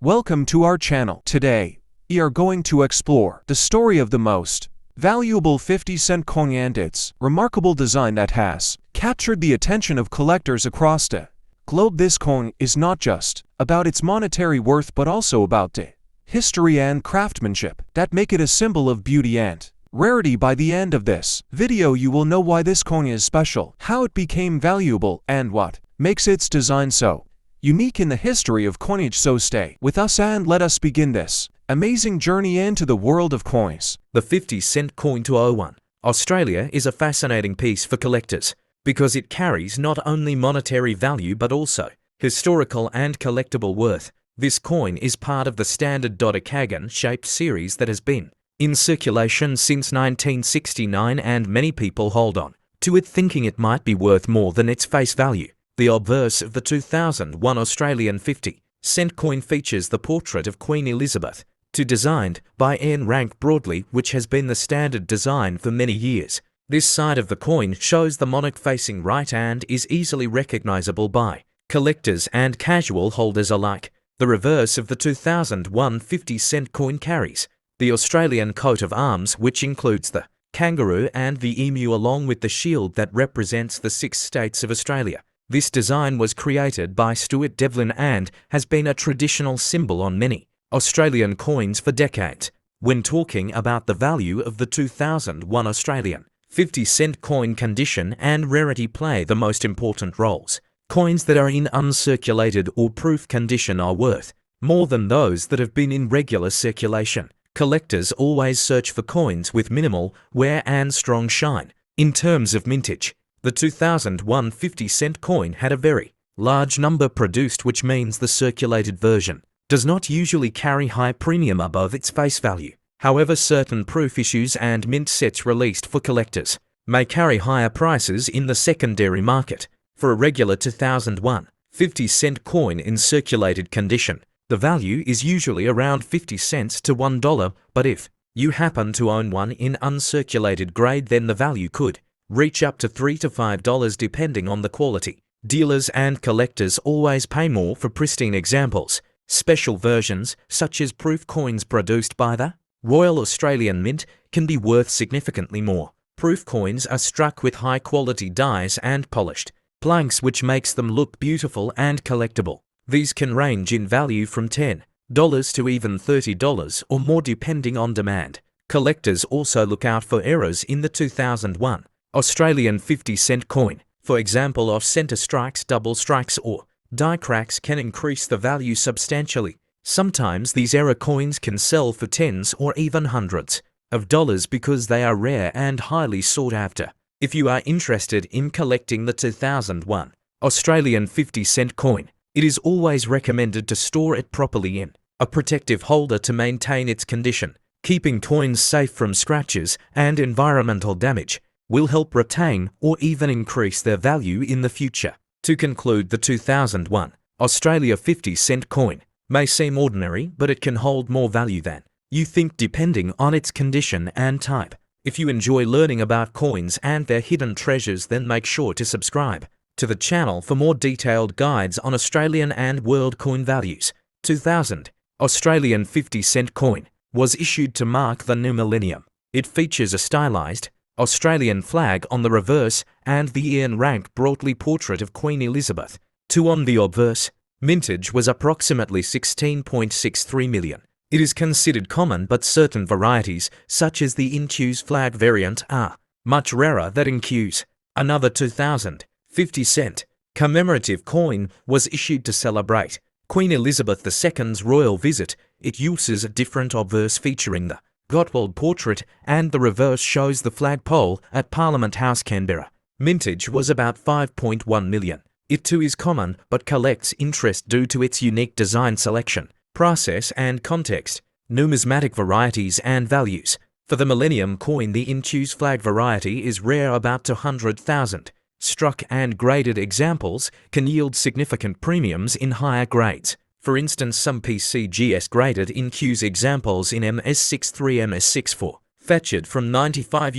Welcome to our channel. Today, we are going to explore the story of the most valuable 50-cent coin and its remarkable design that has captured the attention of collectors across the globe. This coin is not just about its monetary worth but also about the history and craftsmanship that make it a symbol of beauty and rarity. By the end of this video, you will know why this coin is special, how it became valuable, and what makes its design so unique in the history of coinage. So stay with us and let us begin this amazing journey into the world of coins. The 50-cent coin to 01 Australia is a fascinating piece for collectors because it carries not only monetary value but also historical and collectible worth. This coin is part of the standard dodecagon-shaped series that has been in circulation since 1969, and many people hold on to it thinking it might be worth more than its face value. The obverse of the 2001 Australian 50-cent coin features the portrait of Queen Elizabeth, designed by Ian Rank Broadley, which has been the standard design for many years. This side of the coin shows the monarch facing right and is easily recognizable by collectors and casual holders alike. The reverse of the 2001 50-cent coin carries the Australian coat of arms, which includes the kangaroo and the emu along with the shield that represents the 6 states of Australia. This design was created by Stuart Devlin and has been a traditional symbol on many Australian coins for decades. When talking about the value of the 2001 Australian 50-cent coin, condition and rarity play the most important roles. Coins that are in uncirculated or proof condition are worth more than those that have been in regular circulation. Collectors always search for coins with minimal wear and strong shine. In terms of mintage, the 2001 50-cent coin had a very large number produced, which means the circulated version does not usually carry high premium above its face value. However, certain proof issues and mint sets released for collectors may carry higher prices in the secondary market. For a regular 2001 50-cent coin in circulated condition, the value is usually around 50 cents to $1, but if you happen to own one in uncirculated grade, then the value could reach up to $3 to $5 depending on the quality. Dealers and collectors always pay more for pristine examples. Special versions, such as proof coins produced by the Royal Australian Mint, can be worth significantly more. Proof coins are struck with high-quality dies and polished planks, which makes them look beautiful and collectible. These can range in value from $10 to even $30 or more depending on demand. Collectors also look out for errors in the 2001 Australian 50-cent coin. For example, off-center strikes, double strikes, or die cracks can increase the value substantially. Sometimes these error coins can sell for tens or even hundreds of dollars because they are rare and highly sought after. If you are interested in collecting the 2001 Australian 50-cent coin, it is always recommended to store it properly in a protective holder to maintain its condition. Keeping coins safe from scratches and environmental damage will help retain or even increase their value in the future. To conclude, the 2001 Australia 50-cent coin may seem ordinary, but it can hold more value than you think depending on its condition and type. If you enjoy learning about coins and their hidden treasures, then make sure to subscribe to the channel for more detailed guides on Australian and world coin values. 2000 Australian 50-cent coin was issued to mark the new millennium. It features a stylized Australian flag on the reverse and the Ian Rank Broadley portrait of Queen Elizabeth II on the obverse. Mintage was approximately 16.63 million. It is considered common, but certain varieties, such as the Inquis flag variant, are much rarer than Inquis. Another 2000 50-cent commemorative coin was issued to celebrate Queen Elizabeth II's royal visit. It uses a different obverse featuring the Gottwald portrait, and the reverse shows the flagpole at Parliament House, Canberra. Mintage was about 5.1 million. It too is common, but collects interest due to its unique design, selection, process and context. Numismatic varieties and values. For the Millennium coin, the Inquis flag variety is rare, about 200,000. Struck and graded examples can yield significant premiums in higher grades. For instance, some PCGS graded Inquis examples in MS63, MS64 fetched from $95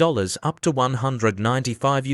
US up to $195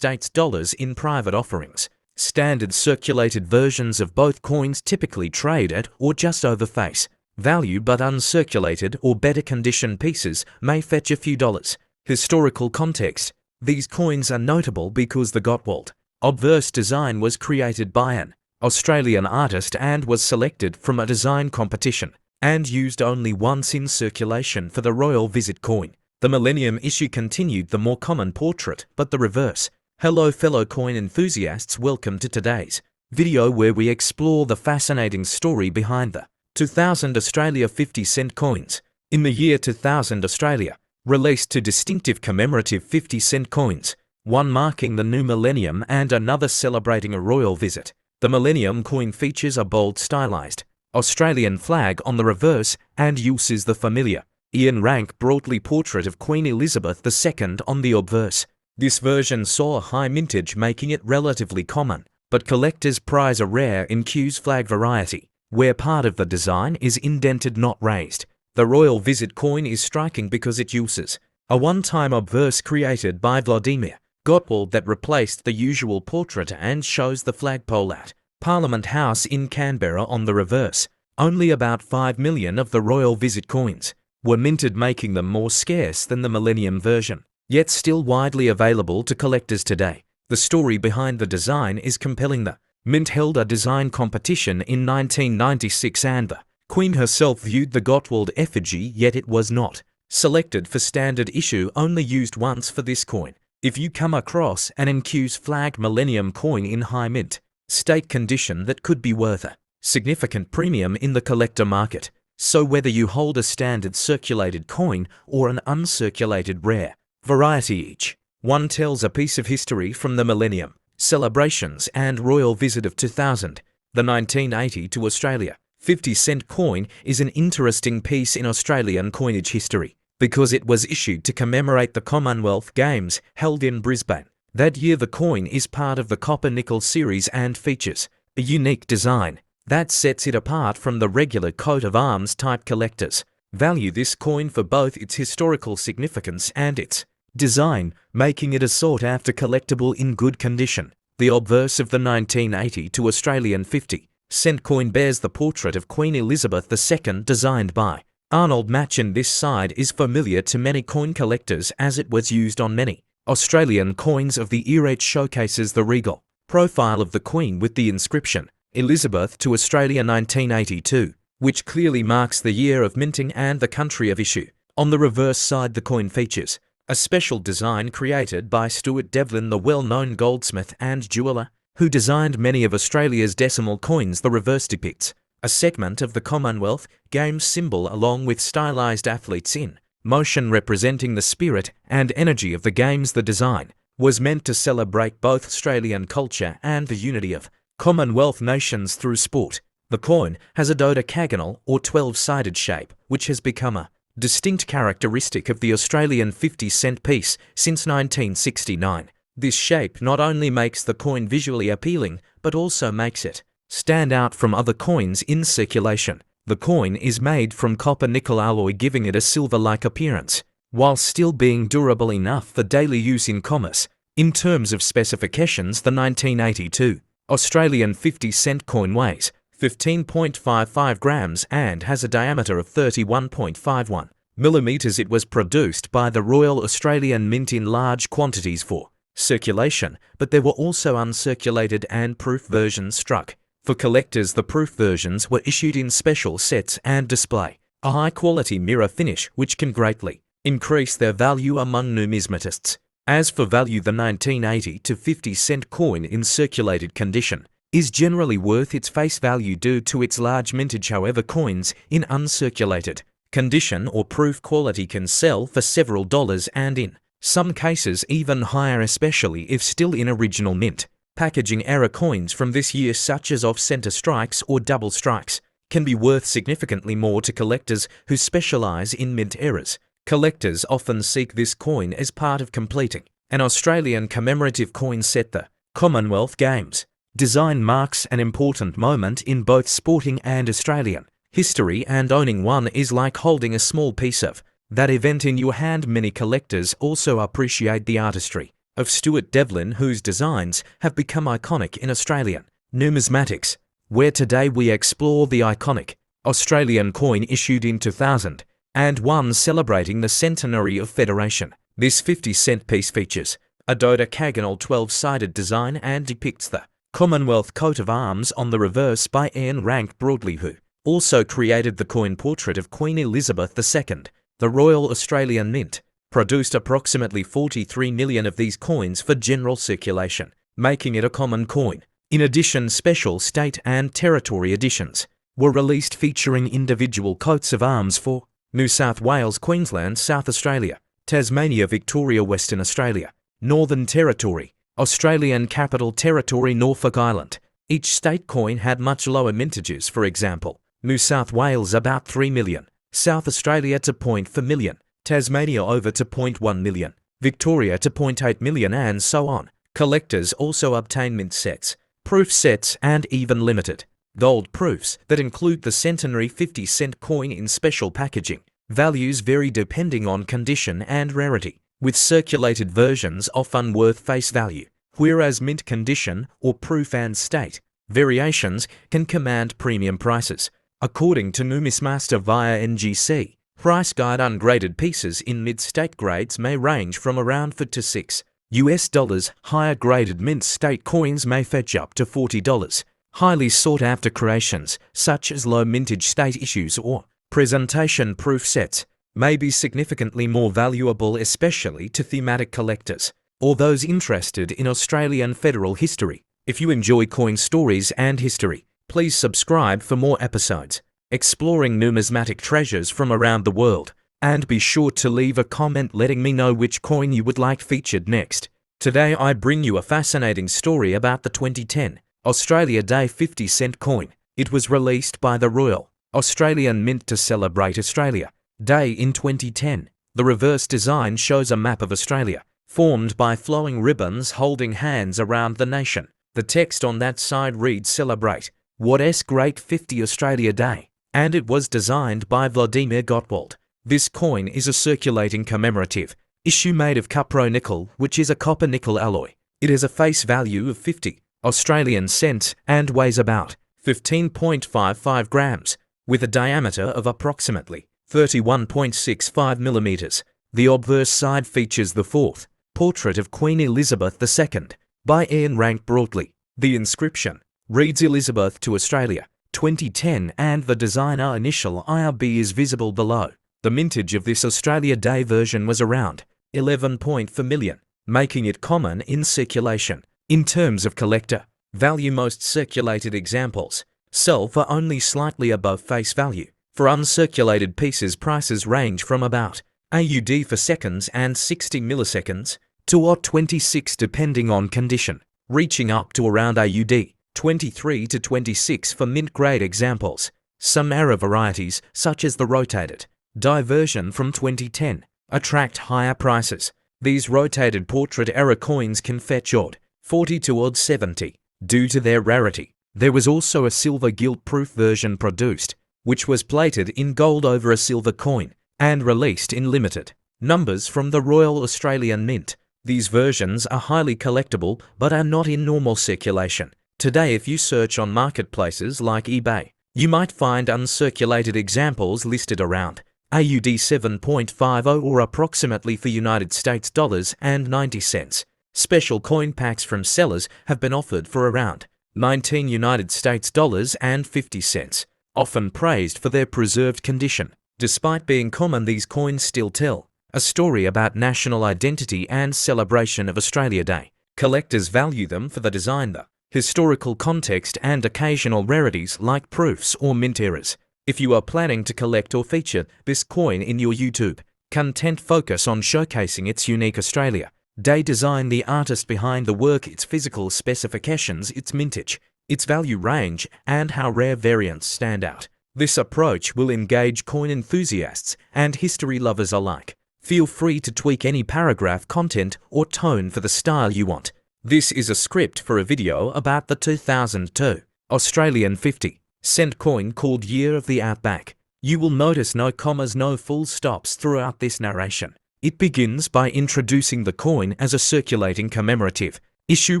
US in private offerings. Standard circulated versions of both coins typically trade at or just over face value, but uncirculated or better condition pieces may fetch a few dollars. Historical context. These coins are notable because the Gottwald obverse design was created by an Australian artist and was selected from a design competition and used only once in circulation for the Royal Visit coin. The Millennium issue continued the more common portrait, but the reverse. Hello fellow coin enthusiasts, welcome to today's video where we explore the fascinating story behind the 2000 Australia 50-cent coins. In the year 2000, Australia released two distinctive commemorative 50-cent coins, one marking the new millennium and another celebrating a royal visit. The Millennium coin features a bold stylized Australian flag on the reverse and uses the familiar Ian Rank broadly portrait of Queen Elizabeth II on the obverse. This version saw a high mintage, making it relatively common, but collectors prize a rare in Q's flag variety, where part of the design is indented, not raised. The Royal Visit coin is striking because it uses a one-time obverse created by Vladimir Gottwald that replaced the usual portrait and shows the flagpole at Parliament House in Canberra on the reverse. Only about 5 million of the Royal Visit coins were minted, making them more scarce than the Millennium version, yet still widely available to collectors today. The story behind the design is compelling. The Mint held a design competition in 1996 and the Queen herself viewed the Gottwald effigy, yet it was not selected for standard issue, only used once for this coin. If you come across an NQ's flag Millennium coin in high mint state condition, that could be worth a significant premium in the collector market. So whether you hold a standard circulated coin or an uncirculated rare variety, each one tells a piece of history from the Millennium celebrations and Royal Visit of 2000. The 1980 to Australia 50-cent coin is an interesting piece in Australian coinage history because it was issued to commemorate the Commonwealth Games held in Brisbane. That year the coin is part of the copper-nickel series and features a unique design that sets it apart from the regular coat of arms type. Collectors value this coin for both its historical significance and its design, making it a sought-after collectible in good condition. The obverse of the 1980 to Australian 50-cent coin bears the portrait of Queen Elizabeth II designed by Arnold Machen. This side is familiar to many coin collectors as it was used on many Australian coins of the era. It showcases the regal profile of the Queen with the inscription Elizabeth to Australia 1982, which clearly marks the year of minting and the country of issue. On the reverse side, the coin features a special design created by Stuart Devlin, the well-known goldsmith and jeweller who designed many of Australia's decimal coins. The reverse depicts a segment of the Commonwealth Games symbol along with stylized athletes in motion representing the spirit and energy of the Games. The design was meant to celebrate both Australian culture and the unity of Commonwealth nations through sport. The coin has a dodecagonal or 12-sided shape, which has become a distinct characteristic of the Australian 50-cent piece since 1969. This shape not only makes the coin visually appealing, but also makes it stand out from other coins in circulation. The coin is made from copper-nickel alloy, giving it a silver-like appearance, while still being durable enough for daily use in commerce. In terms of specifications, the 1982 Australian 50-cent coin weighs 15.55 grams and has a diameter of 31.51 millimeters. It was produced by the Royal Australian Mint in large quantities for circulation, but there were also uncirculated and proof versions struck. For collectors, the proof versions were issued in special sets and display a high-quality mirror finish, which can greatly increase their value among numismatists. As for value, the 1980 to 50-cent coin in circulated condition is generally worth its face value due to its large mintage. However, coins in uncirculated condition or proof quality can sell for several dollars and in some cases even higher, especially if still in original mint. Packaging error coins from this year, such as off-center strikes or double strikes, can be worth significantly more to collectors who specialize in mint errors. Collectors often seek this coin as part of completing an Australian commemorative coin set. The Commonwealth Games design marks an important moment in both sporting and Australian history, and owning one is like holding a small piece of that event in your hand. Many collectors also appreciate the artistry of Stuart Devlin, whose designs have become iconic in Australian numismatics, where today we explore the iconic Australian coin issued in 2000 and one celebrating the centenary of Federation. This 50-cent piece features a dodecagonal 12-sided design and depicts the Commonwealth coat of arms on the reverse by Ian Rank Broadley, who also created the coin portrait of Queen Elizabeth II. The Royal Australian Mint produced approximately 43 million of these coins for general circulation, making it a common coin. In addition, special state and territory editions were released featuring individual coats of arms for New South Wales, Queensland, South Australia, Tasmania, Victoria, Western Australia, Northern Territory, Australian Capital Territory, Norfolk Island. Each state coin had much lower mintages. For example, New South Wales about 3 million, South Australia to 0.4 million, Tasmania over to 0.1 million, Victoria to 0.8 million, and so on. Collectors also obtain mint sets, proof sets, and even limited gold proofs that include the centenary 50-cent coin in special packaging. Values vary depending on condition and rarity, with circulated versions often worth face value, whereas mint condition or proof and state variations can command premium prices. According to Numismaster via NGC, price guide, ungraded pieces in mid-state grades may range from around $4 to $6. Higher graded mint state coins may fetch up to $40. Highly sought-after creations, such as low mintage state issues or presentation proof sets, may be significantly more valuable, especially to thematic collectors or those interested in Australian federal history. If you enjoy coin stories and history, please subscribe for more episodes exploring numismatic treasures from around the world, and be sure to leave a comment letting me know which coin you would like featured next. Today I bring you a fascinating story about the 2010 Australia Day 50-cent coin. It was released by the Royal Australian Mint to celebrate Australia Day in 2010. The reverse design shows a map of Australia, formed by flowing ribbons holding hands around the nation. The text on that side reads "Celebrate What's Great 50 Australia Day," and it was designed by Vladimir Gottwald. This coin is a circulating commemorative issue made of cupro-nickel, which is a copper-nickel alloy. It has a face value of 50 Australian cents and weighs about 15.55 grams, with a diameter of approximately 31.65 millimeters. The obverse side features the fourth portrait of Queen Elizabeth II by Ian Rank Broadley. The inscription reads "Elizabeth to Australia, 2010," and the designer initial IRB is visible below. The mintage of this Australia Day version was around 11.4 million, making it common in circulation. In terms of collector value, most circulated examples sell for only slightly above face value. For uncirculated pieces, prices range from about AUD for seconds and 60 milliseconds to AUD 26 depending on condition, reaching up to around AUD 23 to 26 for mint-grade examples. Some error varieties, such as the rotated die version from 2010, attract higher prices. These rotated portrait error coins can fetch AUD 40 to AUD 70 due to their rarity. There was also a silver gilt-proof version produced, which was plated in gold over a silver coin and released in limited numbers from the Royal Australian Mint. These versions are highly collectible but are not in normal circulation. Today, if you search on marketplaces like eBay, you might find uncirculated examples listed around AUD 7.50 or approximately for United States dollars and 90 cents. Special coin packs from sellers have been offered for around 19 United States dollars and 50 cents, often praised for their preserved condition. Despite being common, these coins still tell a story about national identity and celebration of Australia Day. Collectors value them for the design, the historical context, and occasional rarities like proofs or mint errors. If you are planning to collect or feature this coin in your YouTube content, focus on showcasing its unique Australia Day design, the artist behind the work, its physical specifications, its mintage, its value range, and how rare variants stand out. This approach will engage coin enthusiasts and history lovers alike. Feel free to tweak any paragraph, content, or tone for the style you want. This is a script for a video about the 2002 Australian 50-cent coin called Year of the Outback. You will notice no commas, no full stops throughout this narration. It begins by introducing the coin as a circulating commemorative issue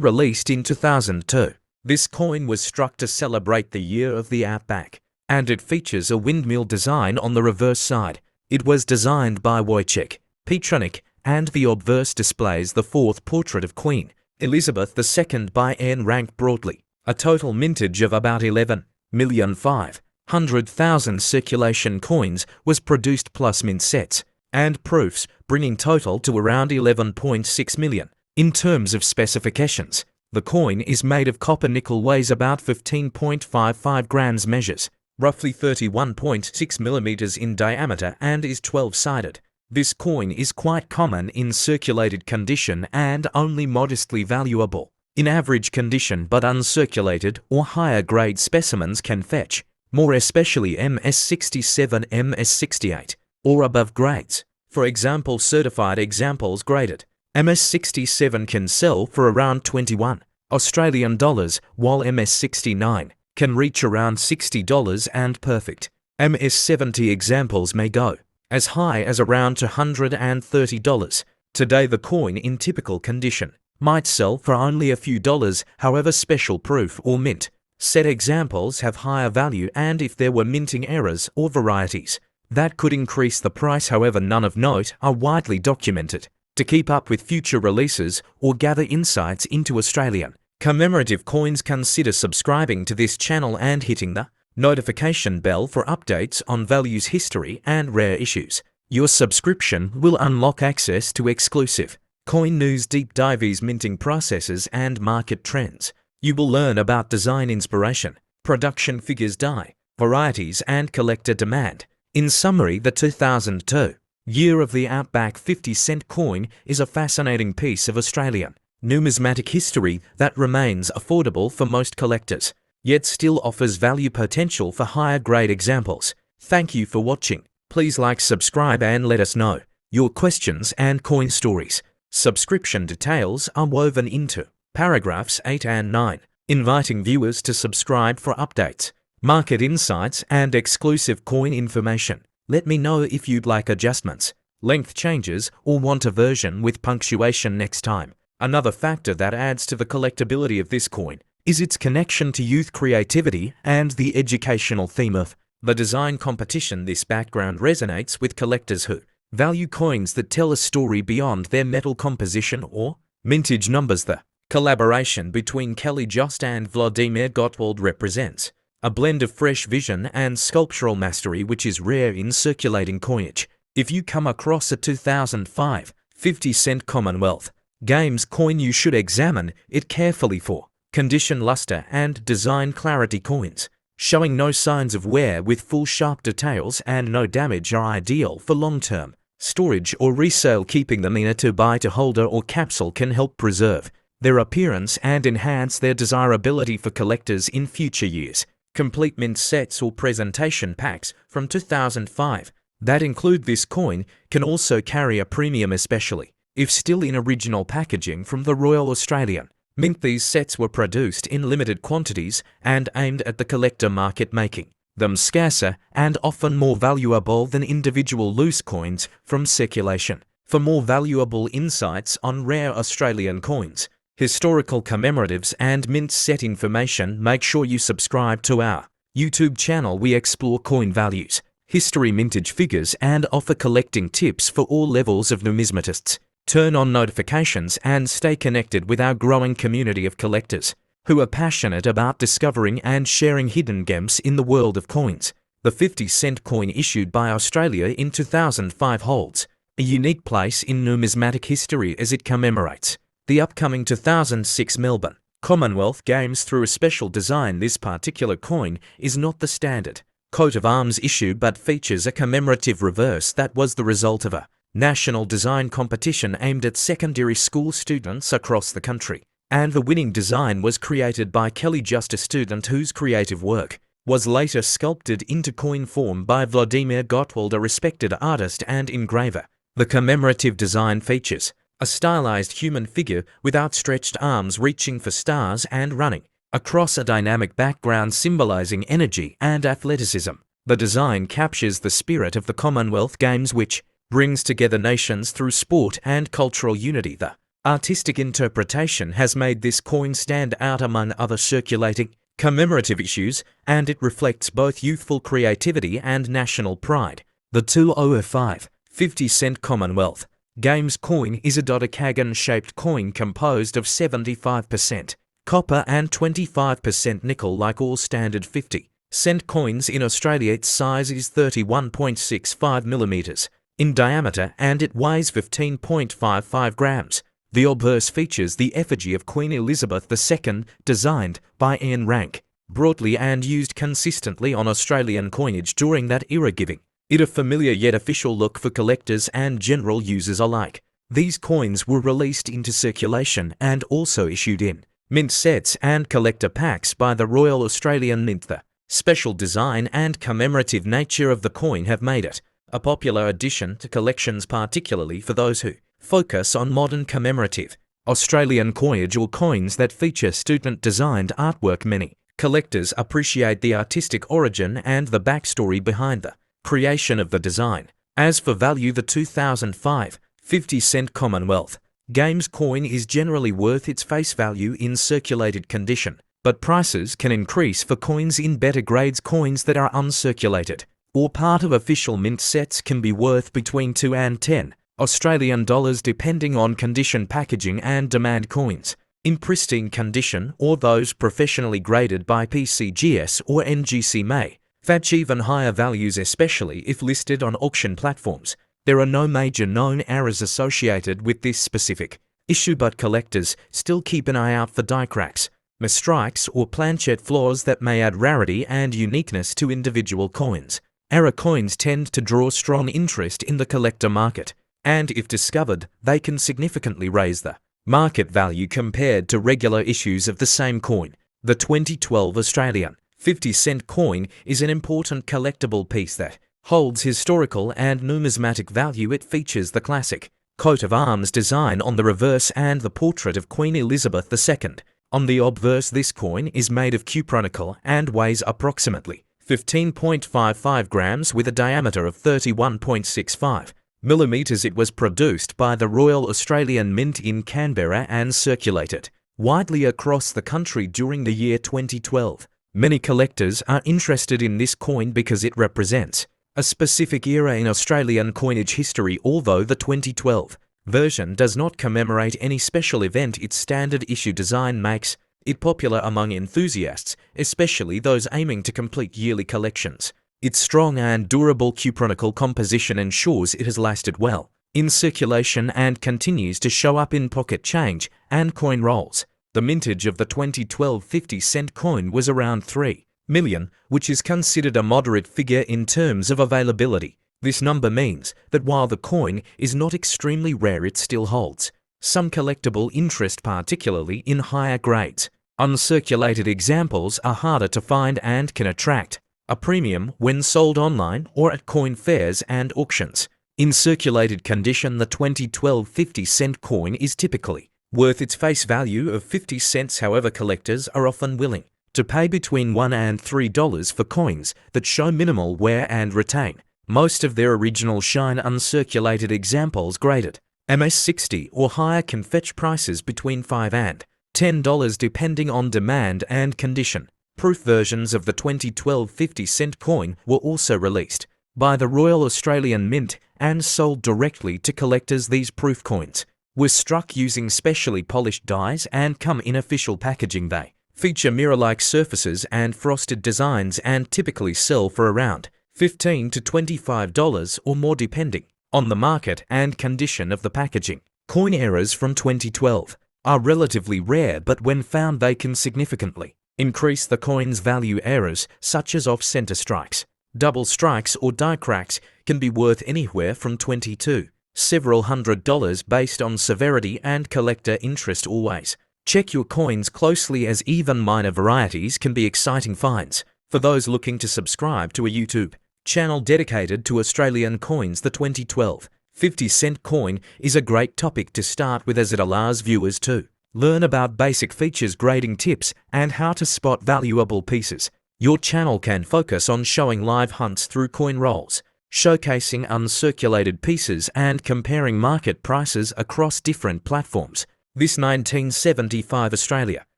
released in 2002. This coin was struck to celebrate the year of the Outback, and it features a windmill design on the reverse side. It was designed by Wojciech Petronik, and the obverse displays the fourth portrait of Queen Elizabeth II by Anne Rank Broadley. A total mintage of about 11,500,000 circulation coins was produced plus mint sets and proofs, bringing total to around 11.6 million. In terms of specifications, the coin is made of copper nickel, weighs about 15.55 grams, measures roughly 31.6 millimeters in diameter, and is 12-sided. This coin is quite common in circulated condition and only modestly valuable in average condition, but uncirculated or higher grade specimens can fetch more, especially MS67, MS68 or above grades. For example, certified examples graded MS67 can sell for around 21 Australian dollars, while MS69 can reach around $60, and perfect MS70 examples may go as high as around $230. Today, the coin in typical condition might sell for only a few dollars. However, special proof or mint set examples have higher value, and if there were minting errors or varieties, that could increase the price. However, none of note are widely documented. To keep up with future releases or gather insights into Australian commemorative coins, consider subscribing to this channel and hitting the notification bell for updates on values, history, and rare issues. Your subscription will unlock access to exclusive coin news, deep dives, minting processes, and market trends. You will learn about design inspiration, production figures, die varieties, and collector demand. In summary, the 2002 Year of the Outback 50-cent coin is a fascinating piece of Australian numismatic history that remains affordable for most collectors, yet still offers value potential for higher grade examples. Thank you for watching. Please like, subscribe, and let us know your questions and coin stories. Subscription details are woven into paragraphs 8 and 9, inviting viewers to subscribe for updates, market insights, and exclusive coin information. Let me know if you'd like adjustments, length changes, or want a version with punctuation next time. Another factor that adds to the collectability of this coin is its connection to youth creativity and the educational theme of the design competition. This background resonates with collectors who value coins that tell a story beyond their metal composition or mintage numbers. The collaboration between Kelly Jost and Vladimir Gottwald represents a blend of fresh vision and sculptural mastery which is rare in circulating coinage. If you come across a 2005 50-cent Commonwealth Games coin, you should examine it carefully for condition, luster, and design clarity. Coins showing no signs of wear with full sharp details and no damage are ideal for long-term storage or resale. Keeping them in a 2x2 holder or capsule can help preserve their appearance and enhance their desirability for collectors in future years. Complete mint sets or presentation packs from 2005 that include this coin can also carry a premium, especially if still in original packaging from the Royal Australian Mint. These sets were produced in limited quantities and aimed at the collector market, making them scarcer and often more valuable than individual loose coins from circulation. For more valuable insights on rare Australian coins, historical commemoratives, and mint set information, make sure you subscribe to our YouTube channel. We explore coin values, history, mintage figures, and offer collecting tips for all levels of numismatists. Turn on notifications and stay connected with our growing community of collectors who are passionate about discovering and sharing hidden gems in the world of coins. The 50-cent coin issued by Australia in 2005 holds a unique place in numismatic history as it commemorates the upcoming 2006 Melbourne Commonwealth Games through a special design. This particular coin is not the standard coat of arms issue but features a commemorative reverse that was the result of a national design competition aimed at secondary school students across the country, and the winning design was created by Kelly Jost, a student whose creative work was later sculpted into coin form by Vladimir Gottwald, a respected artist and engraver. The commemorative design features a stylized human figure with outstretched arms reaching for stars and running across a dynamic background symbolizing energy and athleticism. The design captures the spirit of the Commonwealth Games, which brings together nations through sport and cultural unity. The artistic interpretation has made this coin stand out among other circulating commemorative issues, and it reflects both youthful creativity and national pride. The 2005 50-cent Commonwealth Games coin is a dodecagon-shaped coin composed of 75% copper and 25% nickel. Like all standard 50-cent coins in Australia, its size is 31.65 millimeters in diameter and it weighs 15.55 grams. The obverse features the effigy of Queen Elizabeth II, designed by Ian Rank, broadly and used consistently on Australian coinage during that era, giving it a familiar yet official look for collectors and general users alike. These coins were released into circulation and also issued in mint sets and collector packs by the Royal Australian Mint. The special design and commemorative nature of the coin have made it a popular addition to collections, particularly for those who focus on modern commemorative Australian coinage or coins that feature student-designed artwork. Many collectors appreciate the artistic origin and the backstory behind the creation of the design. As for value, the 2005 50-cent Commonwealth Games coin is generally worth its face value in circulated condition, but prices can increase for coins in better grades. Coins that are uncirculated or part of official mint sets can be worth between 2 and 10 Australian dollars depending on condition, packaging and demand. Coins in pristine condition or those professionally graded by PCGS or NGC may fetch even higher values, especially if listed on auction platforms. There are no major known errors associated with this specific issue, but collectors still keep an eye out for die cracks, misstrikes or planchet flaws that may add rarity and uniqueness to individual coins. Error coins tend to draw strong interest in the collector market, and if discovered, they can significantly raise the market value compared to regular issues of the same coin. The 2012 Australian 50-cent coin is an important collectible piece that holds historical and numismatic value. It features the classic coat of arms design on the reverse and the portrait of Queen Elizabeth II on the obverse. This coin is made of cupronickel and weighs approximately 15.55 grams with a diameter of 31.65 millimeters. It was produced by the Royal Australian Mint in Canberra and circulated widely across the country during the year 2012. Many collectors are interested in this coin because it represents a specific era in Australian coinage history. Although the 2012 version does not commemorate any special event, its standard issue design makes it popular among enthusiasts, especially those aiming to complete yearly collections. Its strong and durable cupronickel composition ensures it has lasted well in circulation and continues to show up in pocket change and coin rolls. The mintage of the 2012 50-cent coin was around 3 million, which is considered a moderate figure in terms of availability. This number means that while the coin is not extremely rare, it still holds some collectible interest, particularly in higher grades. Uncirculated examples are harder to find and can attract a premium when sold online or at coin fairs and auctions. In circulated condition, the 2012 50-cent coin is typically worth its face value of 50 cents. However, collectors are often willing to pay between $1 and $3 for coins that show minimal wear and retain most of their original shine. Uncirculated examples graded MS60 or higher can fetch prices between $5 and $10 depending on demand and condition. Proof versions of the 2012 50-cent coin were also released by the Royal Australian Mint and sold directly to collectors. These proof coins were struck using specially polished dies and come in official packaging. They feature mirror-like surfaces and frosted designs and typically sell for around $15 to $25 or more depending on the market and condition of the packaging. Coin errors from 2012 are relatively rare, but when found they can significantly increase the coin's value. Errors such as off-center strikes, double strikes or die cracks can be worth anywhere from $20 to several $100 based on severity and collector interest. Always check your coins closely, as even minor varieties can be exciting finds. For those looking to subscribe to a YouTube channel dedicated to Australian coins, the 2012 50-cent coin is a great topic to start with, as it allows viewers to learn about basic features, grading tips, and how to spot valuable pieces. Your channel can focus on showing live hunts through coin rolls, showcasing uncirculated pieces and comparing market prices across different platforms. This 1975 Australia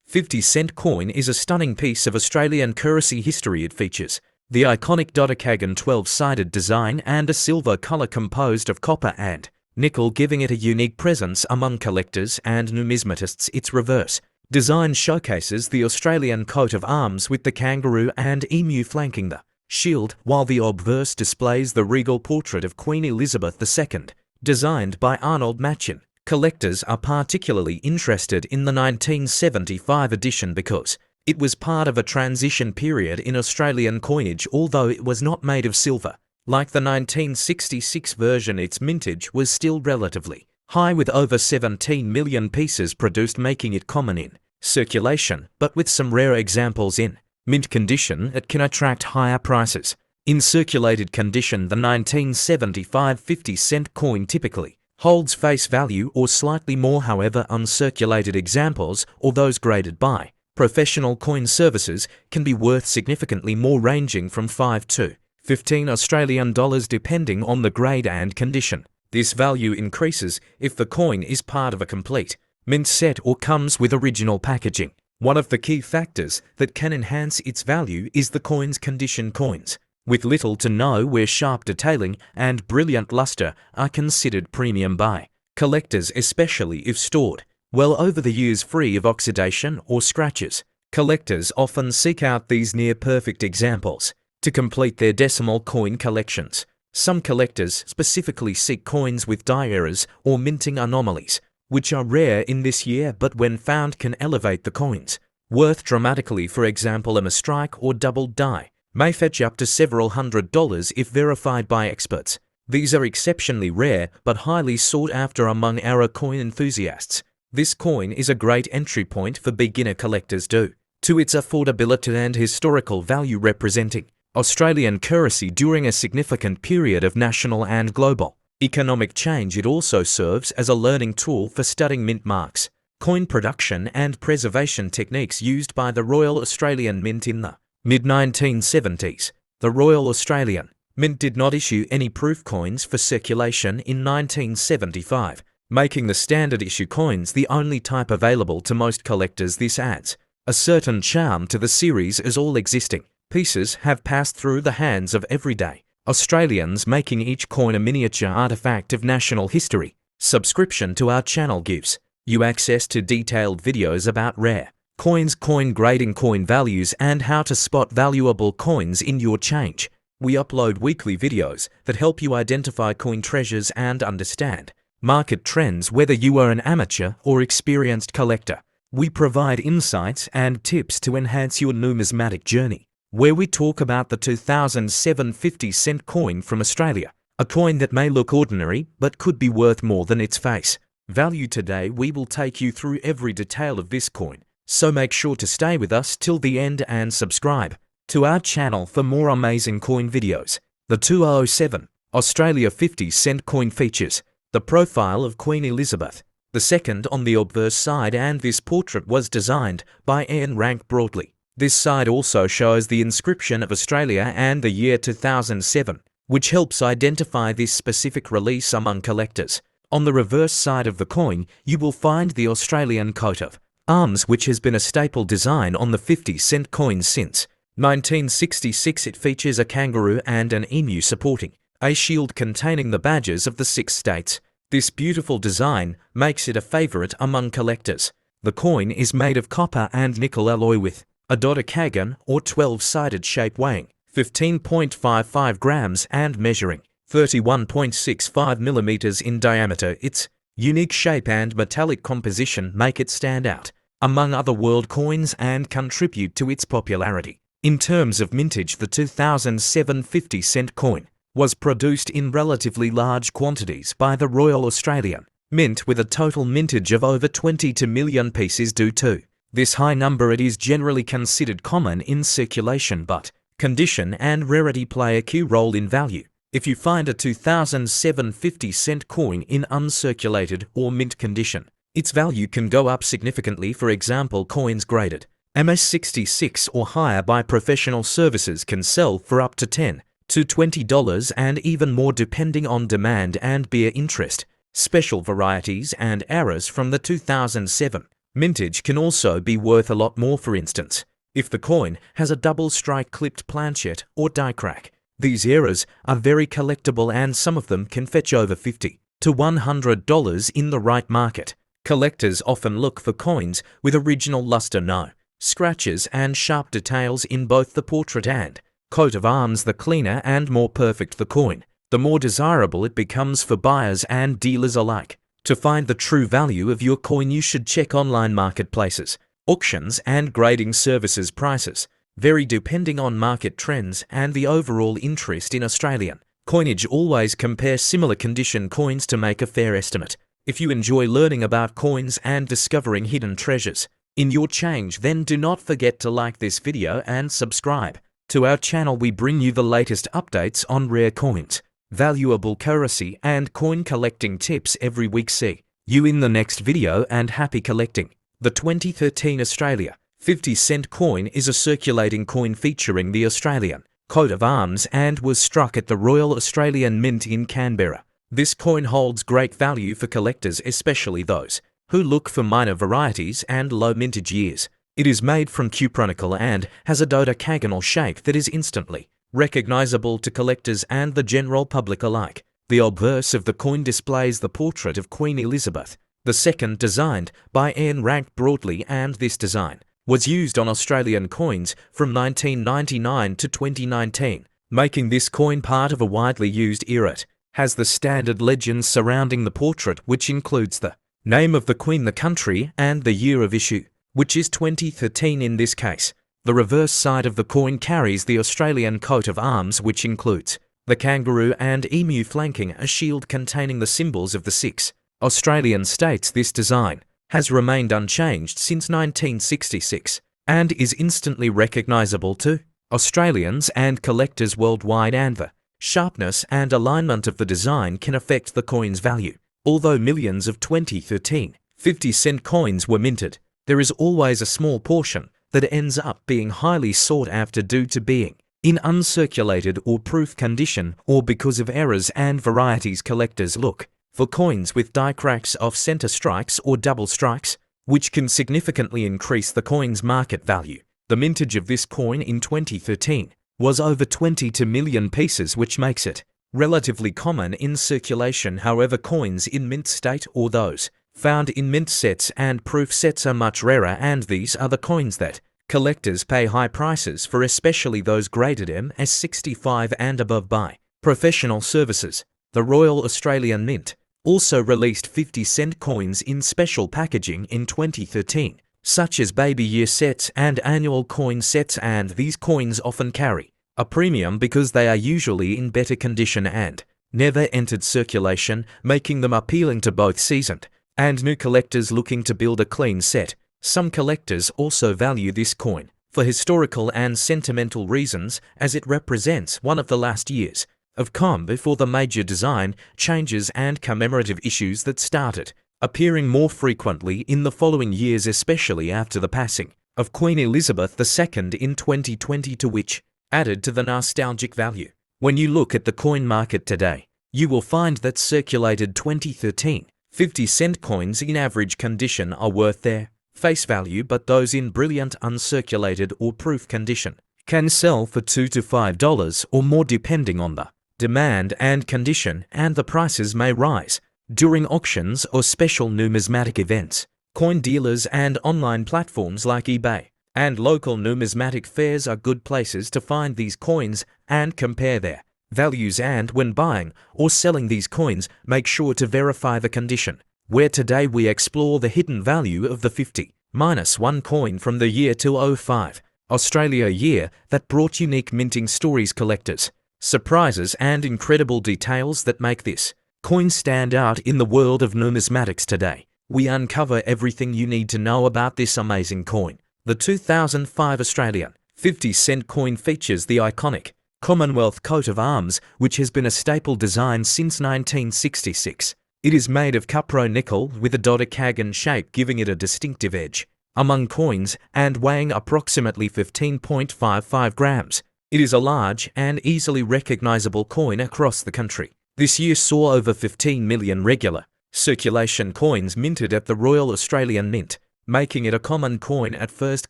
50-cent coin is a stunning piece of Australian currency history. It features the iconic Doddecagon 12-sided design and a silver colour composed of copper and nickel, giving it a unique presence among collectors and numismatists. Its reverse design showcases the Australian coat of arms with the kangaroo and emu flanking the shield, while the obverse displays the regal portrait of Queen Elizabeth II, designed by Arnold Machin. Collectors are particularly interested in the 1975 edition because it was part of a transition period in Australian coinage, although it was not made of silver. Like the 1966 version, its mintage was still relatively high, with over 17 million pieces produced, making it common in circulation, but with some rare examples in mint condition, it can attract higher prices. In circulated condition, the 1975 50-cent coin typically holds face value or slightly more. However, uncirculated examples, or those graded by professional coin services, can be worth significantly more, ranging from 5 to 15 Australian dollars depending on the grade and condition. This value increases if the coin is part of a complete mint set or comes with original packaging. One of the key factors that can enhance its value is the coin's condition. Coins with little to no wear, sharp detailing, and brilliant luster are considered premium by collectors, especially if stored well over the years, free of oxidation or scratches. Collectors often seek out these near-perfect examples to complete their decimal coin collections. Some collectors specifically seek coins with die errors or minting anomalies, which are rare in this year but when found can elevate the coin's worth dramatically. For example, a mistrike or doubled die may fetch up to several $100s if verified by experts. These are exceptionally rare but highly sought after among our coin enthusiasts. This coin is a great entry point for beginner collectors due to its affordability and historical value, representing Australian currency during a significant period of national and global economic change. It also serves as a learning tool for studying mint marks, coin production and preservation techniques used by the Royal Australian Mint in the mid-1970s. The Royal Australian Mint did not issue any proof coins for circulation in 1975, making the standard issue coins the only type available to most collectors. This adds a certain charm to the series, as all existing pieces have passed through the hands of everyday Australians, making each coin a miniature artifact of national history. Subscription to our channel gives you access to detailed videos about rare coins, coin grading, coin values, and how to spot valuable coins in your change. We upload weekly videos that help you identify coin treasures and understand market trends, whether you are an amateur or experienced collector. We provide insights and tips to enhance your numismatic journey, where we talk about the 2007 50-cent coin from Australia, a coin that may look ordinary but could be worth more than its face value. Today we will take you through every detail of this coin, so make sure to stay with us till the end and subscribe to our channel for more amazing coin videos. The 2007 Australia 50-cent coin features the profile of Queen Elizabeth II on the obverse side, and this portrait was designed by Ian Rank Broadley. This side also shows the inscription of Australia and the year 2007, which helps identify this specific release among collectors. On the reverse side of the coin, you will find the Australian coat of arms, which has been a staple design on the 50-cent coins since 1966. It features a kangaroo and an emu supporting a shield containing the badges of the 6 states. This beautiful design makes it a favourite among collectors. The coin is made of copper and nickel alloy with a Doddecagon or 12-sided shape, weighing 15.55 grams and measuring 31.65 millimeters in diameter. Its unique shape and metallic composition make it stand out among other world coins and contribute to its popularity. In terms of mintage, the 2007 50-cent coin was produced in relatively large quantities by the Royal Australian Mint, with a total mintage of over 22 million pieces. Due to this high number, it is generally considered common in circulation, but condition and rarity play a key role in value. If you find a 2007 50-cent coin in uncirculated or mint condition, its value can go up significantly. For example, coins graded MS66 or higher by professional services can sell for up to $10,000 to $20 and even more depending on demand and beer interest. Special varieties and eras from the 2007 mintage can also be worth a lot more. For instance, if the coin has a double strike clipped planchet or die crack. These eras are very collectible and some of them can fetch over $50 to $100 in the right market. Collectors often look for coins with original luster, no scratches and sharp details in both the portrait and coat of arms. The cleaner and more perfect the coin, the more desirable it becomes for buyers and dealers alike. To find the true value of your coin, you should check online marketplaces, auctions and grading services. Prices vary depending on market trends and the overall interest in Australian coinage. Always compare similar condition coins to make a fair estimate. If you enjoy learning about coins and discovering hidden treasures in your change, then do not forget to like this video and subscribe to our channel. We bring you the latest updates on rare coins, valuable currency and coin collecting tips every week. See you in the next video and happy collecting. The 2013 Australia 50-cent coin is a circulating coin featuring the Australian coat of arms and was struck at the Royal Australian Mint in Canberra. This coin holds great value for collectors, especially those who look for minor varieties and low mintage years. It is made from cupronickel and has a dodecagonal shape that is instantly recognizable to collectors and the general public alike. The obverse of the coin displays the portrait of Queen Elizabeth II, designed by Ian Rank broadly, and this design was used on Australian coins from 1999 to 2019, making this coin part of a widely used era. It has the standard legends surrounding the portrait, which includes the name of the Queen, the country, and the year of issue, which is 2013 in this case. The reverse side of the coin carries the Australian coat of arms, which includes the kangaroo and emu flanking a shield containing the symbols of the 6 Australian states. This design has remained unchanged since 1966 and is instantly recognisable to Australians and collectors worldwide, and the sharpness and alignment of the design can affect the coin's value. Although millions of 2013 50-cent coins were minted, there is always a small portion that ends up being highly sought after due to being in uncirculated or proof condition, or because of errors and varieties. Collectors look for coins with die cracks, off center strikes or double strikes, which can significantly increase the coin's market value. The mintage of this coin in 2013 was over 22 million pieces, which makes it relatively common in circulation. However, coins in mint state or those found in mint sets and proof sets are much rarer, and these are the coins that collectors pay high prices for, especially those graded MS65 and above by professional services. The Royal Australian Mint also released 50-cent coins in special packaging in 2013, such as baby year sets and annual coin sets, and these coins often carry a premium because they are usually in better condition and never entered circulation, making them appealing to both seasoned and new collectors looking to build a clean set. Some collectors also value this coin for historical and sentimental reasons, as it represents one of the last years of calm before the major design changes and commemorative issues that started appearing more frequently in the following years, especially after the passing of Queen Elizabeth II in 2020, to which added to the nostalgic value. When you look at the coin market today, you will find that circulated 2013 50-cent coins in average condition are worth their face value, but those in brilliant uncirculated or proof condition can sell for $2 to $5 or more depending on the demand and condition, and the prices may rise during auctions or special numismatic events. Coin dealers and online platforms like eBay and local numismatic fairs are good places to find these coins and compare their values, and when buying or selling these coins, make sure to verify the condition. Where today we explore the hidden value of the 50-1 coin from the year 2005 Australia, year that brought unique minting stories, collectors, surprises and incredible details that make this coin stand out in the world of numismatics today. We uncover everything you need to know about this amazing coin. The 2005 Australian 50-cent coin features the iconic Commonwealth coat of arms, which has been a staple design since 1966. It is made of cupronickel with a dodecagon shape, giving it a distinctive edge among coins, and weighing approximately 15.55 grams. It is a large and easily recognizable coin across the country. This year saw over 15 million regular circulation coins minted at the Royal Australian Mint, making it a common coin at first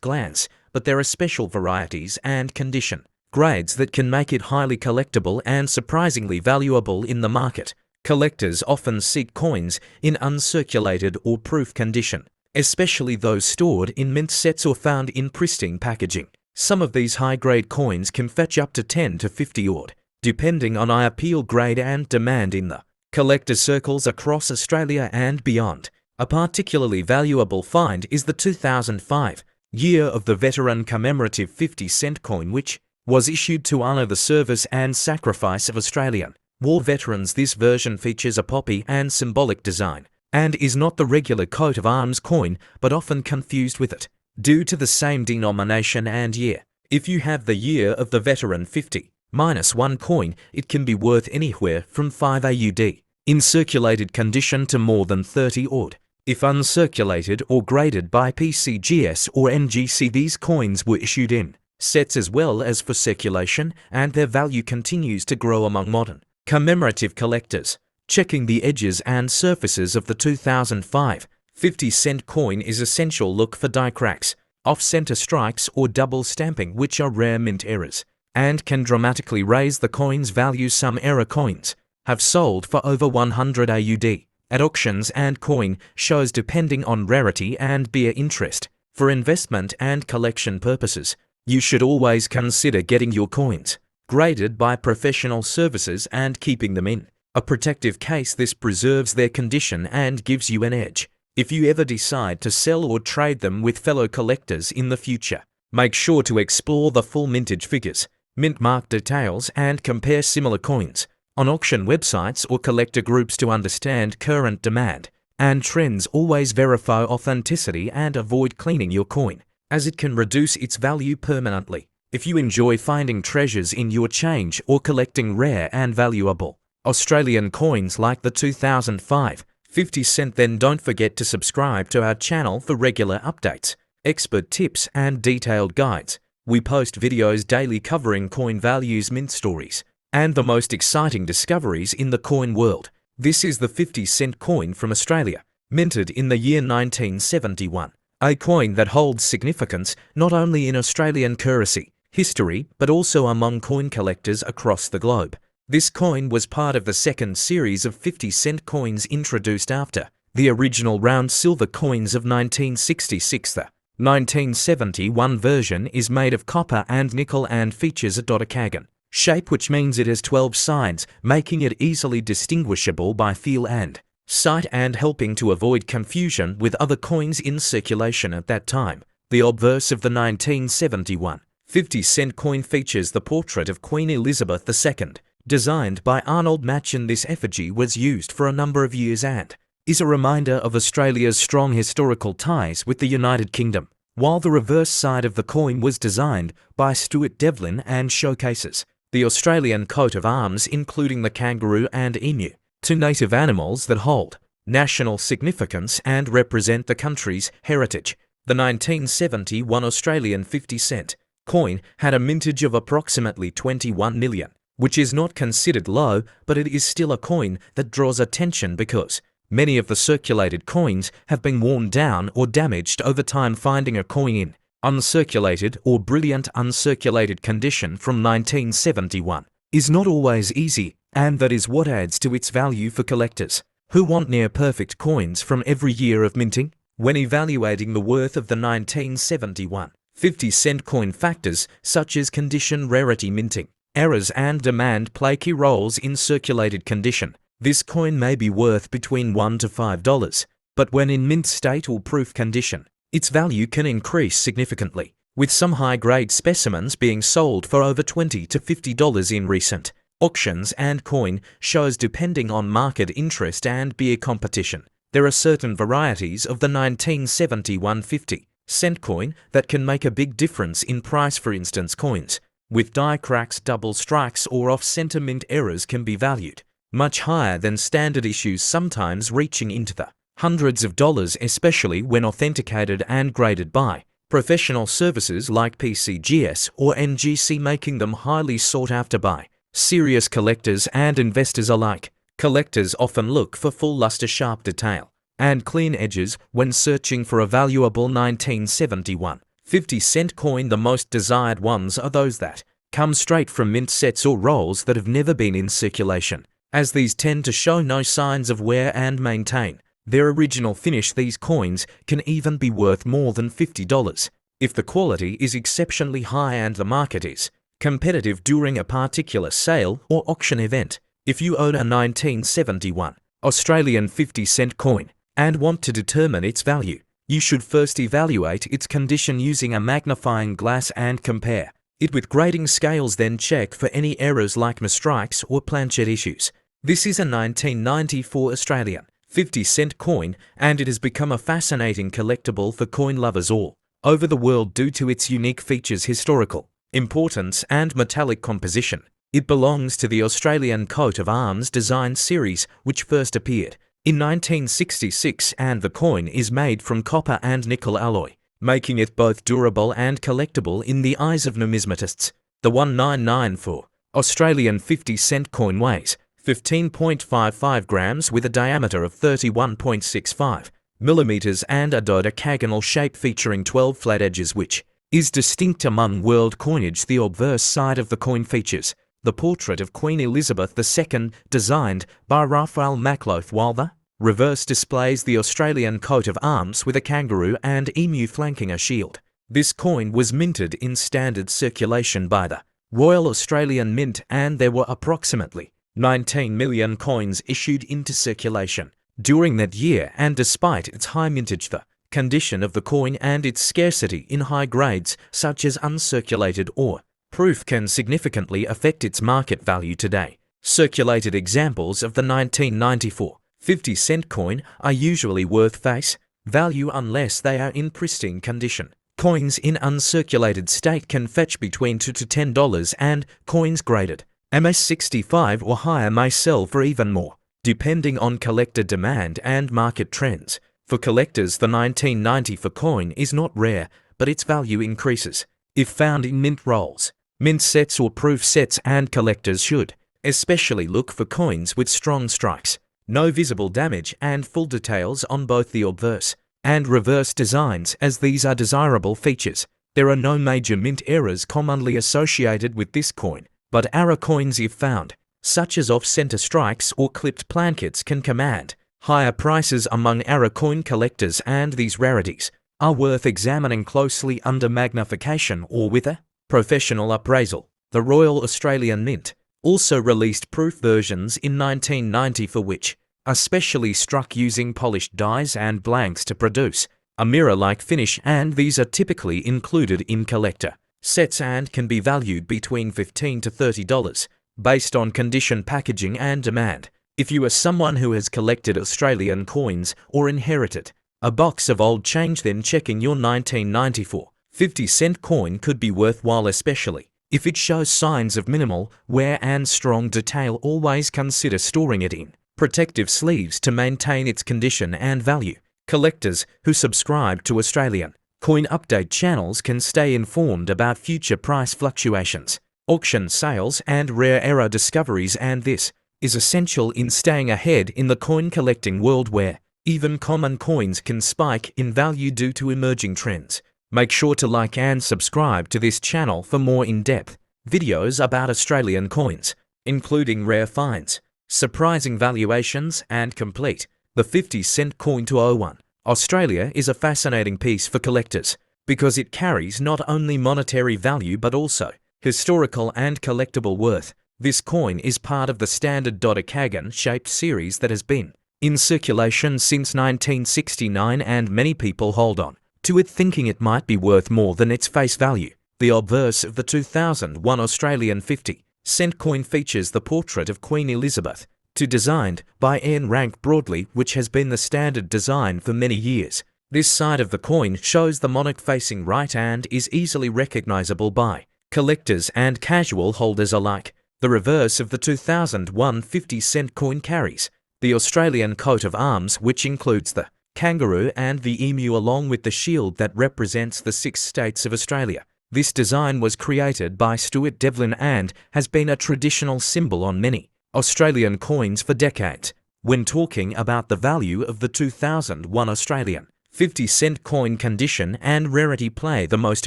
glance, but there are special varieties and condition grades that can make it highly collectible and surprisingly valuable in the market. Collectors often seek coins in uncirculated or proof condition, especially those stored in mint sets or found in pristine packaging. Some of these high-grade coins can fetch up to 10 to 50 odd, depending on appeal grade and demand in the collector circles across Australia and beyond. A particularly valuable find is the 2005 Year of the Veteran Commemorative 50-cent coin, which was issued to honour the service and sacrifice of Australian war veterans. This version features a poppy and symbolic design, and is not the regular coat of arms coin, but often confused with it, due to the same denomination and year. If you have the Year of the Veteran 50-1 coin, it can be worth anywhere from 5 AUD in circulated condition to more than 30 odd. If uncirculated or graded by PCGS or NGC, these coins were issued in sets as well as for circulation, and their value continues to grow among modern commemorative collectors. Checking the edges and surfaces of the 2005 50-cent coin is essential. Look for die cracks, off-center strikes or double stamping, which are rare mint errors and can dramatically raise the coin's value. Some error coins have sold for over 100 AUD at auctions and coin shows, depending on rarity and bear interest. For investment and collection purposes, you should always consider getting your coins graded by professional services and keeping them in a protective case. This preserves their condition and gives you an edge if you ever decide to sell or trade them with fellow collectors in the future. Make sure to explore the full mintage figures, mint mark details, and compare similar coins on auction websites or collector groups to understand current demand and trends. Always verify authenticity and avoid cleaning your coin, as it can reduce its value permanently. If you enjoy finding treasures in your change or collecting rare and valuable Australian coins like the 2005 50-cent, then don't forget to subscribe to our channel for regular updates, expert tips, and detailed guides. We post videos daily covering coin values, mint stories, and the most exciting discoveries in the coin world. This is the 50-cent coin from Australia, minted in the year 1971. A coin that holds significance not only in Australian currency history, but also among coin collectors across the globe. This coin was part of the second series of 50-cent coins introduced after the original round silver coins of 1966. The 1971 version is made of copper and nickel and features a dodecagon shape, which means it has 12 sides, making it easily distinguishable by feel and sight and helping to avoid confusion with other coins in circulation at that time. The obverse of the 1971 50-cent coin features the portrait of Queen Elizabeth II, designed by Arnold Machen. This effigy was used for a number of years and is a reminder of Australia's strong historical ties with the United Kingdom, while the reverse side of the coin was designed by Stuart Devlin and showcases the Australian coat of arms, including the kangaroo and emu, two native animals that hold national significance and represent the country's heritage. The 1971 Australian 50-cent coin had a mintage of approximately 21 million, which is not considered low, but it is still a coin that draws attention because many of the circulated coins have been worn down or damaged over time. Finding a coin in uncirculated or brilliant uncirculated condition from 1971 is not always easy, and that is what adds to its value for collectors who want near-perfect coins from every year of minting. When evaluating the worth of the 1971 50-cent coin, factors such as condition, rarity, minting errors, and demand play key roles in circulated condition. This coin may be worth between $1 to $5, but when in mint state or proof condition, its value can increase significantly, with some high-grade specimens being sold for over $20 to $50 in recent auctions and coin shows. Depending on market interest and beer competition, there are certain varieties of the 1971 50-cent coin that can make a big difference in price. For instance, coins with die cracks, double strikes, or off-center mint errors can be valued much higher than standard issues, sometimes reaching into the hundreds of dollars, especially when authenticated and graded by professional services like PCGS or NGC making them highly sought after by serious collectors and investors alike. Collectors often look for full luster sharp detail and clean edges when searching for a valuable 1971 50-cent coin. The most desired ones are those that come straight from mint sets or rolls that have never been in circulation, as these tend to show no signs of wear and maintain their original finish. These coins can even be worth more than $50 if the quality is exceptionally high and the market is competitive during a particular sale or auction event. If you own a 1971 Australian 50-cent coin and want to determine its value, you should first evaluate its condition using a magnifying glass and compare it with grading scales, then check for any errors like mistrikes or planchet issues. This is a 1994 Australian 50-cent coin, and it has become a fascinating collectible for coin lovers all over the world due to its unique features, historical importance and metallic composition. It belongs to the Australian coat of arms design series, which first appeared in 1966, and the coin is made from copper and nickel alloy, making it both durable and collectible in the eyes of numismatists. The 1994 Australian 50-cent coin weighs 15.55 grams with a diameter of 31.65 millimeters and a dodecagonal shape featuring 12 flat edges, which is distinct among world coinage. The obverse side of the coin features the portrait of Queen Elizabeth II, designed by Raphael Macloth, while the reverse displays the Australian coat of arms with a kangaroo and emu flanking a shield. This coin was minted in standard circulation by the Royal Australian Mint, and there were approximately 19 million coins issued into circulation during that year, and despite its high mintage, the condition of the coin and its scarcity in high grades such as uncirculated or proof can significantly affect its market value today. Circulated examples of the 1994 50-cent coin are usually worth face value unless they are in pristine condition. Coins in uncirculated state can fetch between $2 to $10, and coins graded MS65 or higher may sell for even more, depending on collector demand and market trends. For collectors, the 1994 coin is not rare, but its value increases if found in mint rolls, mint sets or proof sets, and collectors should especially look for coins with strong strikes, no visible damage, and full details on both the obverse and reverse designs, as these are desirable features. There are no major mint errors commonly associated with this coin, but error coins, if found, such as off-center strikes or clipped plankets, can command higher prices among error coin collectors, and these rarities are worth examining closely under magnification or with a professional appraisal. The Royal Australian Mint also released proof versions in 1990 for which are specially struck using polished dies and blanks to produce a mirror-like finish, and these are typically included in collector sets and can be valued between $15 to $30 based on condition, packaging, and demand. If you are someone who has collected Australian coins or inherited a box of old change, then checking your 1994 50-cent coin could be worthwhile, especially if it shows signs of minimal wear and strong detail. Always consider storing it in protective sleeves to maintain its condition and value. Collectors who subscribe to Australian coin update channels can stay informed about future price fluctuations, auction sales, and rare error discoveries, and this is essential in staying ahead in the coin collecting world, where even common coins can spike in value due to emerging trends. Make sure to like and subscribe to this channel for more in-depth videos about Australian coins, including rare finds, surprising valuations, and complete the 50-cent coin to 01. Australia is a fascinating piece for collectors because it carries not only monetary value but also historical and collectible worth. This coin is part of the standard dodecagon-shaped series that has been in circulation since 1969, and many people hold on to it thinking it might be worth more than its face value. The obverse of the 2001 Australian 50-cent coin features the portrait of Queen Elizabeth II, designed by Ian Rank Broadley, which has been the standard design for many years. This side of the coin shows the monarch facing right and is easily recognizable by collectors and casual holders alike. The reverse of the 2001 50-cent coin carries the Australian coat of arms, which includes the kangaroo and the emu along with the shield that represents the 6 states of Australia. This design was created by Stuart Devlin and has been a traditional symbol on many Australian coins for decades. When talking about the value of the 2001 Australian 50-cent coin, condition and rarity play the most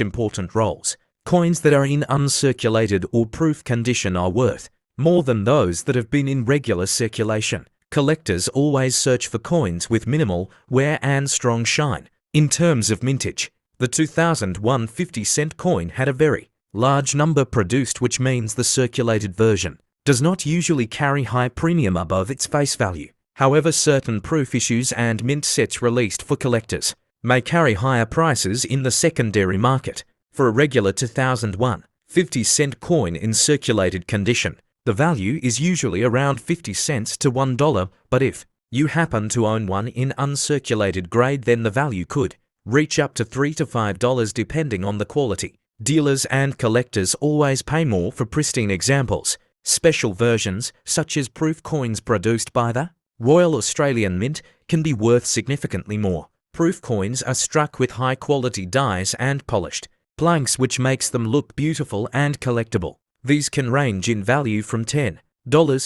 important roles. Coins that are in uncirculated or proof condition are worth more than those that have been in regular circulation. Collectors always search for coins with minimal wear and strong shine. In terms of mintage, the 2001 50-cent coin had a very large number produced, which means the circulated version does not usually carry high premium above its face value. However, certain proof issues and mint sets released for collectors may carry higher prices in the secondary market. For a regular 2001 50-cent coin in circulated condition, the value is usually around 50 cents to $1, but if you happen to own one in uncirculated grade, then the value could reach up to $3 to $5 depending on the quality. Dealers and collectors always pay more for pristine examples. Special versions, such as proof coins produced by the Royal Australian Mint, can be worth significantly more. Proof coins are struck with high-quality dies and polished blanks, which makes them look beautiful and collectible. These can range in value from $10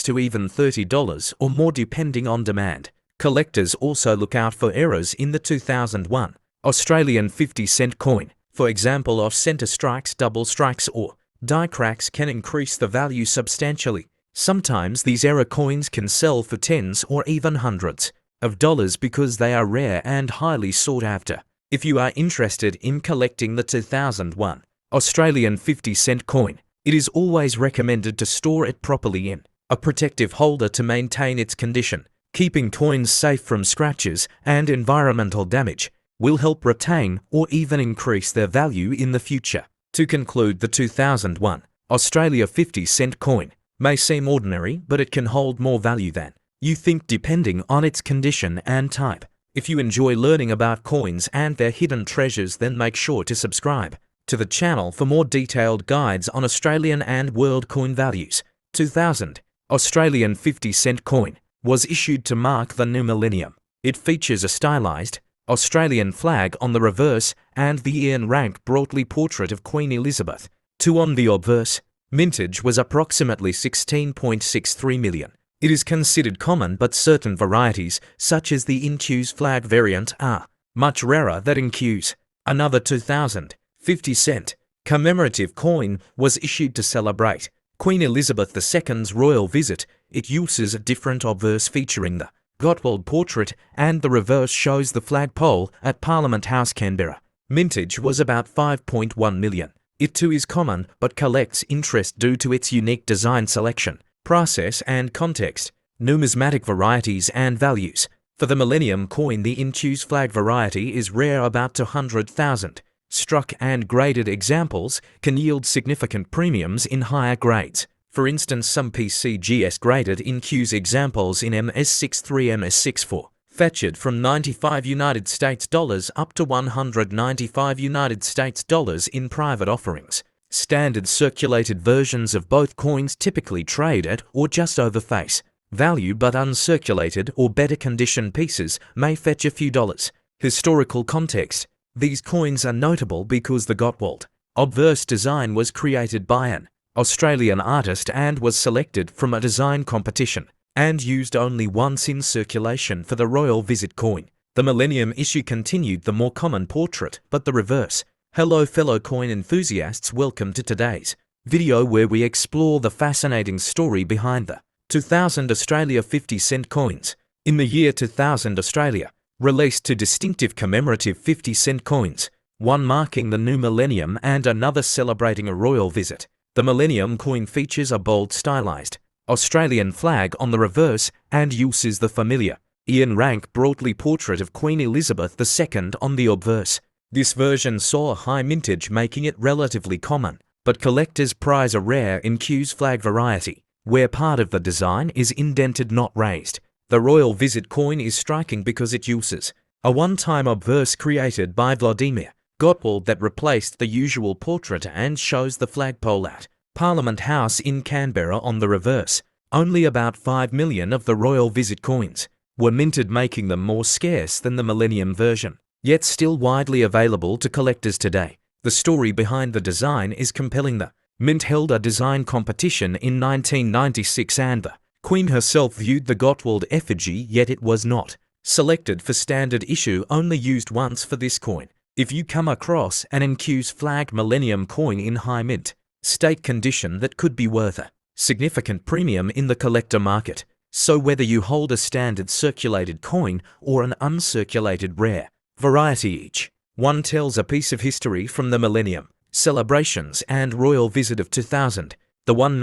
to even $30 or more depending on demand. Collectors also look out for errors in the 2001 Australian 50-cent coin. For example, off-center strikes, double strikes or die cracks can increase the value substantially. Sometimes these error coins can sell for tens or even hundreds of dollars because they are rare and highly sought after. If you are interested in collecting the 2001 Australian 50-cent coin, it is always recommended to store it properly in a protective holder to maintain its condition. Keeping coins safe from scratches and environmental damage will help retain or even increase their value in the future. To conclude, the 2001 Australia 50-cent coin may seem ordinary, but it can hold more value than you think depending on its condition and type. If you enjoy learning about coins and their hidden treasures, then make sure to subscribe to the channel for more detailed guides on Australian and world coin values. 2000 Australian 50-cent coin was issued to mark the new millennium. It features a stylized Australian flag on the reverse and the Ian Rank Broadley portrait of Queen Elizabeth II on the obverse. Mintage was approximately 16.63 million. It is considered common, but certain varieties, such as the Inqueuse flag variant, are much rarer than Inqueuse. Another 2000 50-cent commemorative coin was issued to celebrate Queen Elizabeth II's royal visit. It uses a different obverse featuring the Gottwald portrait, and the reverse shows the flagpole at Parliament House, Canberra. Mintage was about 5.1 million. It too is common, but collects interest due to its unique design, selection, process and context. Numismatic varieties and values. For the Millennium coin, the Inqueuse flag variety is rare, about 200,000. Struck and graded examples can yield significant premiums in higher grades. For instance, some PCGS graded Inqueuse examples in MS63, MS64 fetched from $95 up to $195 in private offerings. Standard circulated versions of both coins typically trade at or just over face value, but uncirculated or better condition pieces may fetch a few dollars. Historical context. These coins are notable because the Gottwald obverse design was created by an Australian artist and was selected from a design competition and used only once in circulation for the royal visit coin. The Millennium issue continued the more common portrait, but the reverse. Hello fellow coin enthusiasts, welcome to today's video where we explore the fascinating story behind the 2000 Australia 50-cent coins. In the year 2000, Australia released two distinctive commemorative 50-cent coins, one marking the new millennium and another celebrating a royal visit. The Millennium coin features a bold stylized Australian flag on the reverse and uses the familiar Ian Rank Broadley portrait of Queen Elizabeth II on the obverse. This version saw a high mintage, making it relatively common, but collectors prize a rare Inqueuse flag variety, where part of the design is indented, not raised. The royal visit coin is striking because it uses a one-time obverse created by Vladimir Gottwald that replaced the usual portrait and shows the flagpole at Parliament House in Canberra on the reverse. Only about 5 million of the royal visit coins were minted, making them more scarce than the Millennium version, yet still widely available to collectors today. The story behind the design is compelling. The Mint held a design competition in 1996 and the Queen herself viewed the Gottwald effigy, yet it was not selected for standard issue, only used once for this coin. If you come across an NQ's flagged Millennium coin in high mint state condition, that could be worth a significant premium in the collector market. So whether you hold a standard circulated coin or an uncirculated rare variety, each one tells a piece of history from the Millennium celebrations and royal visit of 2000. The one